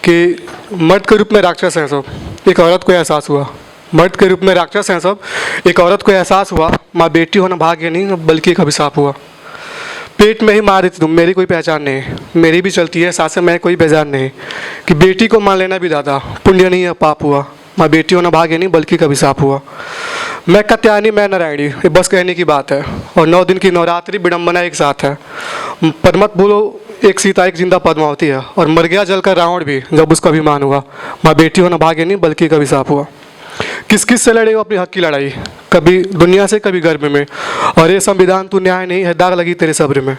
कि मर्द के रूप में राक्षस हैं सब, एक औरत को एहसास हुआ। मर्द के रूप में राक्षस हैं सब, एक औरत को एहसास हुआ। माँ बेटी होना भाग्य नहीं बल्कि एक अभिशाप हुआ। पेट में ही मार देती तुम, मेरी कोई पहचान नहीं, मेरी भी चलती है सांसें, मैं कोई बेजान नहीं। कि बेटी को मान लेना भी दादा पुण्य नहीं है पाप हुआ। माँ बेटी होना भाग्य नहीं बल्कि एक अभिशाप हुआ। मैं कत्यायनी मैं नारायणी, ये बस कहने की बात है। और 9 दिन की नवरात्रि विडम्बना एक साथ है। पर मत बोलो एक सीता एक जिंदा पद्मावती है। और मर गया जलकर रावण भी जब उसका अभिमान हुआ। माँ बेटी होना भाग्य नहीं बल्कि एक अभिशाप हुआ। किस किस से लड़े हो अपनी हक की लड़ाई, कभी दुनिया से कभी गर्भ में। और ये संविधान तू न्याय नहीं है, दाग लगी तेरे सब्र में।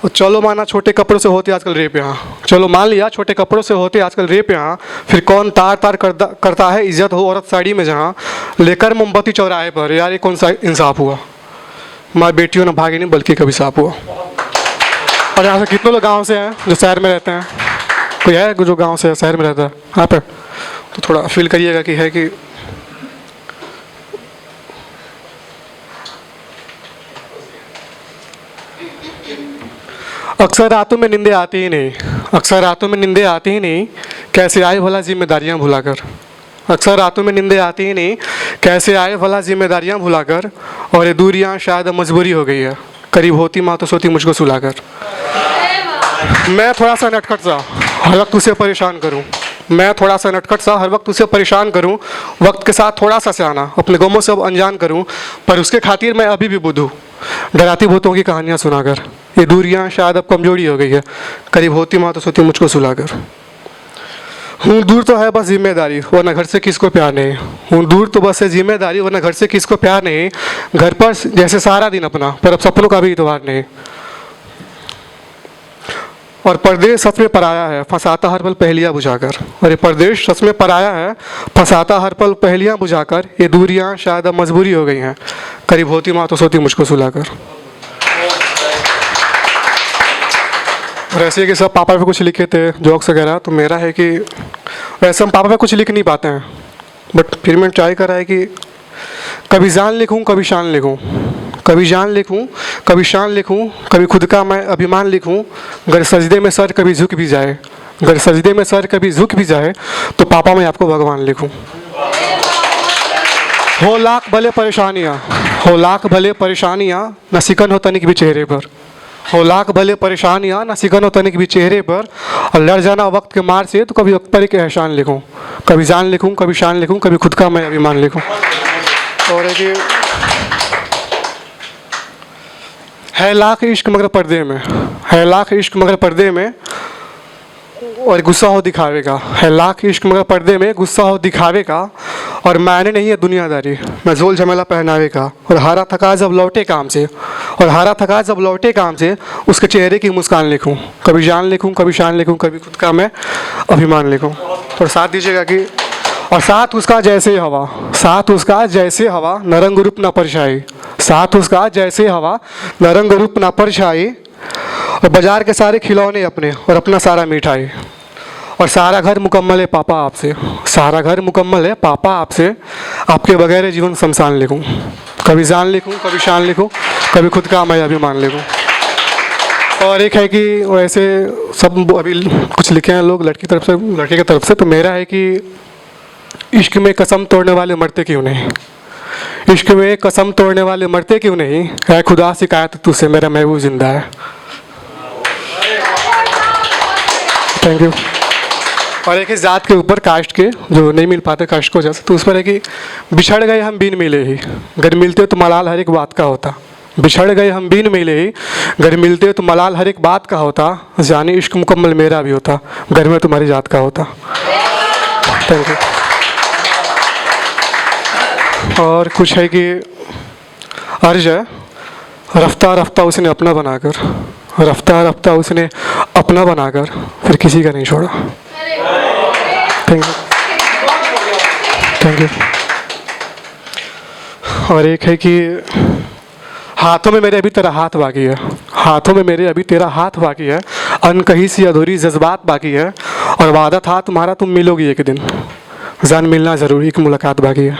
और चलो माना छोटे कपड़ों से होते आजकल रेप यहाँ, चलो मान लिया छोटे कपड़ों से होते आजकल रेप यहाँ। फिर कौन तार तार करता है इज्जत हो औरत साड़ी में जहाँ। लेकर मोमबत्ती चौराहे पर, यार ये कौन सा इंसाफ हुआ। माँ बेटियों ने भागे नहीं बल्कि कभी साफ हुआ। और यहाँ से कितने लोग गाँव से हैं जो शहर में रहते हैं, कोई है जो गाँव से शहर में रहता है यहाँ पर, तो थोड़ा फील करिएगा कि है कि अक्सर रातों में नींदें आती ही नहीं, अक्सर रातों में नींदें आती ही नहीं, कैसे आए भला जिम्मेदारियां भुलाकर। अक्सर रातों में नींदें आती ही नहीं, कैसे आए भला जिम्मेदारियां भुलाकर। और ये दूरियां शायद मजबूरी हो गई है, करीब होती माँ तो सोती मुझको सुलाकर। मैं थोड़ा सा नटखट सा हर वक्त उसे परेशान करूं, मैं थोड़ा सा नटखट सा हर वक्त उसे परेशान करूं। वक्त के साथ थोड़ा सा सियाना अपने गमों से अब अनजान करूं। पर उसके खातिर मैं अभी भी बुद्धू, डराती भूतों की कहानियां सुनाकर। ये दूरियां शायद अब कमजोरी हो गई है, करीब होती माँ तो सोती मुझको सुलाकर। हूँ दूर तो है बस जिम्मेदारी, वरना घर से किसको प्यार नहीं। हूँ दूर तो बस है जिम्मेदारी, वरना घर से किसको प्यार नहीं। घर पर जैसे सारा दिन अपना, पर अब सपनों का भी इतवार नहीं। और परदेश सच में पराया है, फंसाता हर पल पहेलियाँ बुझाकर। और ये परदेश सच में पराया है, फंसाता हर पल पहेलियाँ बुझाकर। ये दूरियाँ शायद अब मजबूरी हो गई हैं, करीब होती माँ तो सोती मुझको सुलाकर। और ऐसे कि सब पापा पे कुछ लिखे थे जोक्स वगैरह, तो मेरा है कि वैसे हम पापा पे कुछ लिख नहीं पाते हैं, बट फिर मैंने ट्राई करा है कि कभी जान लिखूं कभी शान लिखूं, कभी जान लिखूं कभी शान लिखूं, कभी खुद का मैं अभिमान लिखूं। अगर सजदे में सर कभी झुक भी जाए, अगर सजदे में सर कभी झुक भी जाए, तो पापा मैं आपको भगवान लिखूं। हो लाख भले परेशानियाँ, हो लाख भले परेशानियाँ, न सिकन हो तनिक भी चेहरे पर। हो लाख भले परेशानियाँ, न सिकन हो तनिक भी चेहरे पर। और लड़ जाना वक्त के मार से, तो कभी वक्त पर एक एहसान लिखूं। कभी जान लिखूं कभी शान लिखूं, कभी खुद का मैं अभिमान लिखूं। और है लाख इश्क मगर पर्दे में, है लाख इश्क मगर पर्दे में, और गुस्सा हो दिखावे का। है लाख इश्क मगर पर्दे में, गुस्सा हो दिखावे का। और मैंने नहीं है दुनियादारी, मैं झोल झमेला पहनावे का। और हारा थका जब लौटे काम से, और हारा थका जब लौटे काम से, उसके चेहरे की मुस्कान लिखूं। कभी जान लिखूं कभी शान लिखूं, कभी खुद का मैं अभिमान लिखूं। और साथ दीजिएगा कि और साथ उसका जैसे हवा, साथ उसका जैसे हवा, नरंग रूप न परछाई। साथ उसका जैसे हवा, नरंग रूप न परछाई। और बाजार के सारे खिलौने अपने, और अपना सारा मिठाई। और सारा घर मुकम्मल है पापा आपसे, सारा घर मुकम्मल है पापा आपसे। आपके बगैर जीवन शमशान लिखूं। कभी जान लिखूं कभी शान लिखूं, कभी खुद का मैं अभिमान लिखूं। और एक है कि वैसे सब अभी कुछ लिखे हैं लोग लड़की तरफ से, लड़के की तरफ से। तो मेरा है कि इश्क में कसम तोड़ने वाले मरते क्यों नहीं, इश्क में कसम तोड़ने वाले मरते क्यों नहीं। है खुदा शिकायत तुझसे मेरा महबूब जिंदा है। Thank you. और एक इस जात के ऊपर कास्ट के जो नहीं मिल पाते कास्ट को जैसे, तो उस पर है कि बिछड़ गए हम बिन मिले ही, अगर मिलते तो मलाल हर एक बात का होता। बिछड़ गए हम बिन मिले ही, अगर मिलते तो मलाल हर एक बात का होता। जाने इश्क मुकम्मल मेरा भी होता, घर में तुम्हारी जात का होता। Thank you. और कुछ है कि अर्ज है, रफ्ता रफ्ता उसने अपना बनाकर, रफ्ता रफ्ता उसने अपना बनाकर, फिर किसी का नहीं छोड़ा। Thank you, thank you. और एक है कि हाथों में मेरे अभी तेरा हाथ बाकी है, हाथों में मेरे अभी तेरा हाथ बाकी है। अनकही सी अधूरी जज्बात बाकी है। और वादा था तुम्हारा तुम मिलोगी एक दिन, जान मिलना ज़रूरी, एक मुलाकात बाकी है।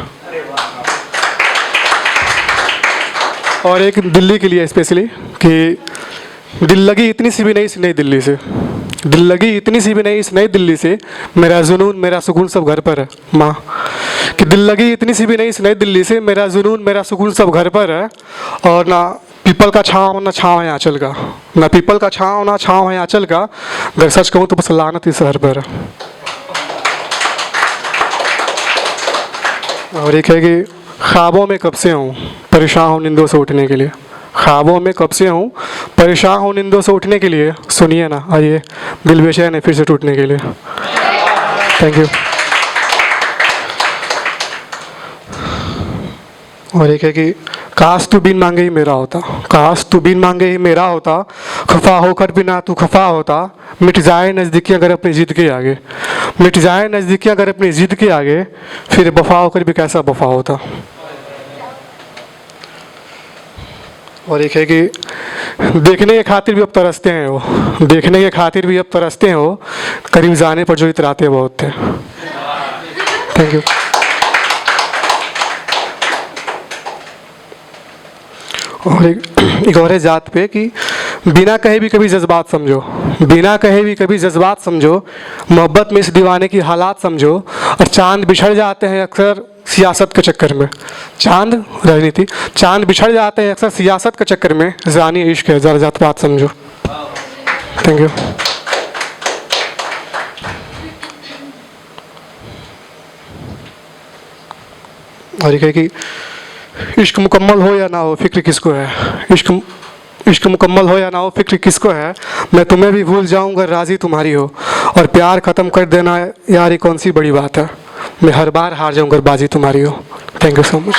और एक दिल्ली के लिए स्पेशली कि दिल लगी इतनी सी भी नहीं नई दिल्ली से, दिल लगी इतनी सी भी नहीं इस नई दिल्ली से, मेरा जुनून मेरा सुकून सब घर पर है माँ। कि दिल लगी इतनी सी भी नहीं इस नई दिल्ली से, मेरा जुनून मेरा सुकून सब घर पर है। और ना पीपल का छाँव ना छाँव है आंचल का, ना पीपल का छाँव ना छाँव है आंचल का, अगर सच कहूँ तो बस लानत इस शहर पर है। और एक है कि ख्वाबों में कब से हूँ परेशान हूँ निंदों से उठने के लिए, ख्वाबों में कब से हूँ परेशान हूँ निंदों से उठने के लिए, सुनिए ना आइए दिल बेचैन है फिर से टूटने के लिए। Thank you. और एक है कि काश तू बिन मांगे ही मेरा होता, काश तू बिन मांगे ही मेरा होता, खफा होकर भी ना तू खफा होता, मिट जाए नज़दीकियाँ अगर अपनी ज़िद के आगे, मिट जाए नज़दीकियाँ अगर अपनी ज़िद के आगे, फिर वफा होकर भी कैसा वफा होता। और एक है कि देखने के खातिर भी अब तरसते हैं वो, देखने के खातिर भी अब तरसते हैं वो, करीब जाने पर जो इतराते बहुत थे। Thank you. और एक और है जात पे कि बिना कहे भी कभी जज्बात समझो, बिना कहे भी कभी जज्बात समझो, मोहब्बत में इस दीवाने की हालात समझो, और चांद बिछड़ जाते हैं अक्सर सियासत के चक्कर में, चांद राजनीति चांद बिछड़ जाते हैं अक्सर सियासत के चक्कर में, जानी इश्क है ज़रा जात बात समझो। Thank you. और एक है कि इश्क मुकम्मल हो या ना हो फिक्र किसको है, इश्क मुकम्मल हो या ना हो फिक्र किसको है, मैं तुम्हें भी भूल जाऊंगा राज़ी तुम्हारी हो, और प्यार ख़त्म कर देना यार ये कौन सी बड़ी बात है, मैं हर बार हार जाऊंगा बाजी तुम्हारी हो। Thank you so much.